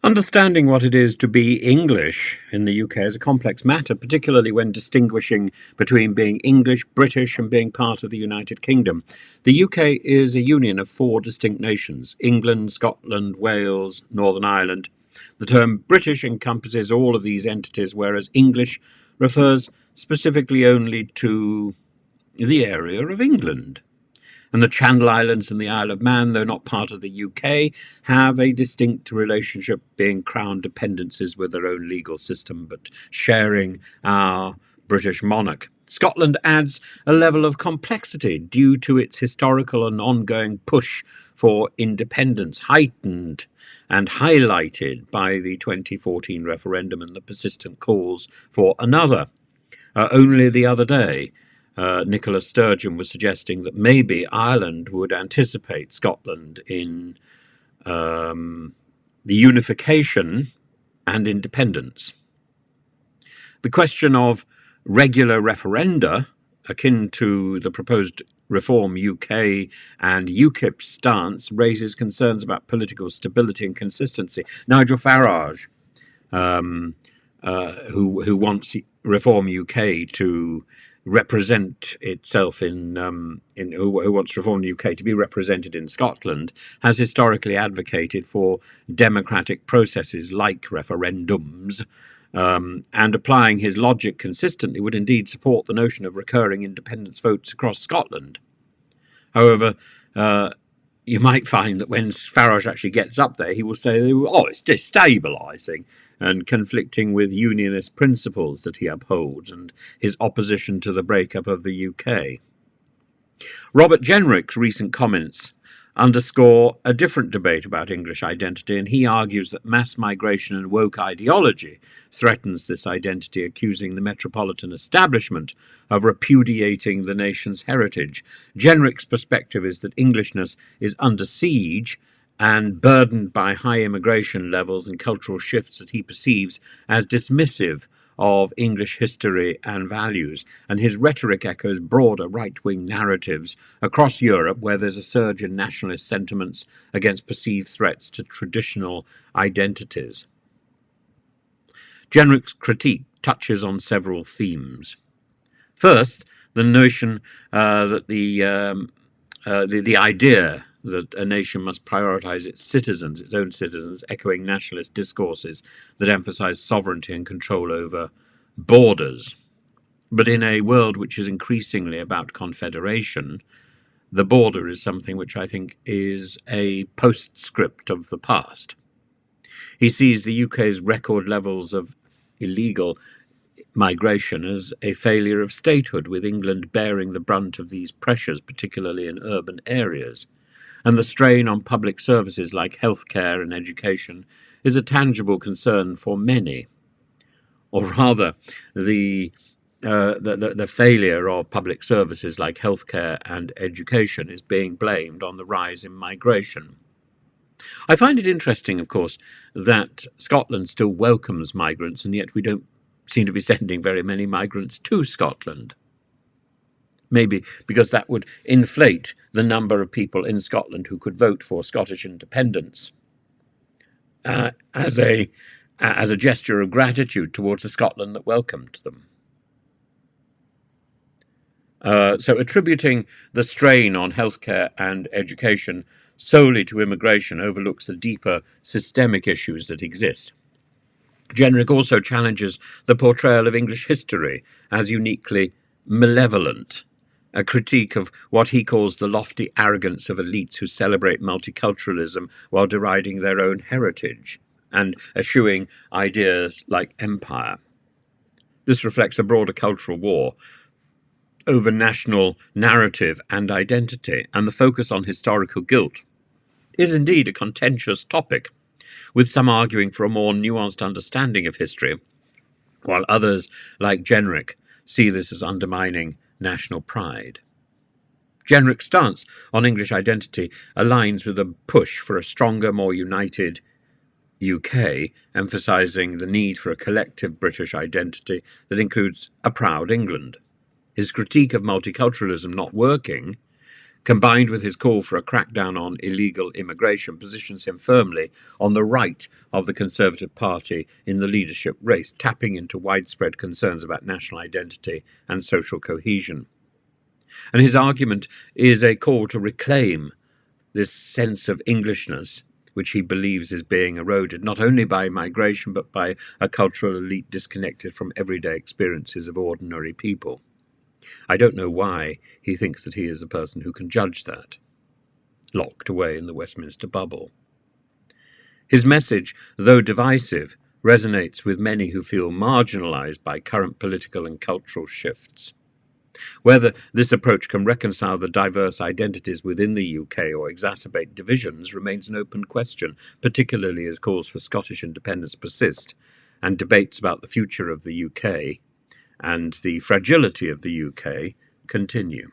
Understanding what it is to be English in the UK is a complex matter, particularly when distinguishing between being English, British, and being part of the United Kingdom. The UK is a union of four distinct nations: England, Scotland, Wales, Northern Ireland. The term British encompasses all of these entities, whereas English refers specifically only to the area of England. And the Channel Islands and the Isle of Man, though not part of the UK, have a distinct relationship, being crown dependencies with their own legal system, but sharing our British monarch. Scotland adds a level of complexity due to its historical and ongoing push for independence, heightened and highlighted by the 2014 referendum and the persistent calls for another. Only the other day, Nicola Sturgeon was suggesting that maybe Ireland would anticipate Scotland in the unification and independence. The question of regular referenda, akin to the proposed Reform UK and UKIP stance, raises concerns about political stability and consistency. Nigel Farage, who wants Reform UK to represent itself who wants Reform UK to be represented in Scotland, has historically advocated for democratic processes like referendums, and applying his logic consistently would indeed support the notion of recurring independence votes across Scotland. However, you might find that when Farage actually gets up there, he will say, oh, it's destabilising, and conflicting with unionist principles that he upholds and his opposition to the breakup of the UK. Robert Jenrick's recent comments underscore a different debate about English identity, and he argues that mass migration and woke ideology threatens this identity, accusing the metropolitan establishment of repudiating the nation's heritage. Jenrick's perspective is that Englishness is under siege and burdened by high immigration levels and cultural shifts that he perceives as dismissive of English history and values, and his rhetoric echoes broader right-wing narratives across Europe, where there's a surge in nationalist sentiments against perceived threats to traditional identities. Jenrick's critique touches on several themes. First, the notion that the idea that a nation must prioritise its own citizens, echoing nationalist discourses that emphasise sovereignty and control over borders. But in a world which is increasingly about confederation, the border is something which I think is a postscript of the past. He sees the UK's record levels of illegal migration as a failure of statehood, with England bearing the brunt of these pressures, particularly in urban areas. And the strain on public services like healthcare and education is a tangible concern for many. Or rather, the failure of public services like healthcare and education is being blamed on the rise in migration. I find it interesting, of course, that Scotland still welcomes migrants, and yet we don't seem to be sending very many migrants to Scotland. Maybe because that would inflate the number of people in Scotland who could vote for Scottish independence as a gesture of gratitude towards the Scotland that welcomed them. So attributing the strain on healthcare and education solely to immigration overlooks the deeper systemic issues that exist. Jenrick also challenges the portrayal of English history as uniquely malevolent, a critique of what he calls the lofty arrogance of elites who celebrate multiculturalism while deriding their own heritage and eschewing ideas like empire. This reflects a broader cultural war over national narrative and identity, and the focus on historical guilt is indeed a contentious topic, with some arguing for a more nuanced understanding of history, while others, like Jenrick, see this as undermining national pride. Jenrick's stance on English identity aligns with a push for a stronger, more united UK, emphasising the need for a collective British identity that includes a proud England. His critique of multiculturalism not working combined with his call for a crackdown on illegal immigration, positions him firmly on the right of the Conservative Party in the leadership race, tapping into widespread concerns about national identity and social cohesion. And his argument is a call to reclaim this sense of Englishness, which he believes is being eroded not only by migration but by a cultural elite disconnected from everyday experiences of ordinary people. I don't know why he thinks that he is a person who can judge that, locked away in the Westminster bubble. His message, though divisive, resonates with many who feel marginalised by current political and cultural shifts. Whether this approach can reconcile the diverse identities within the UK or exacerbate divisions remains an open question, particularly as calls for Scottish independence persist and debates about the future of the UK and the fragility of the UK continue.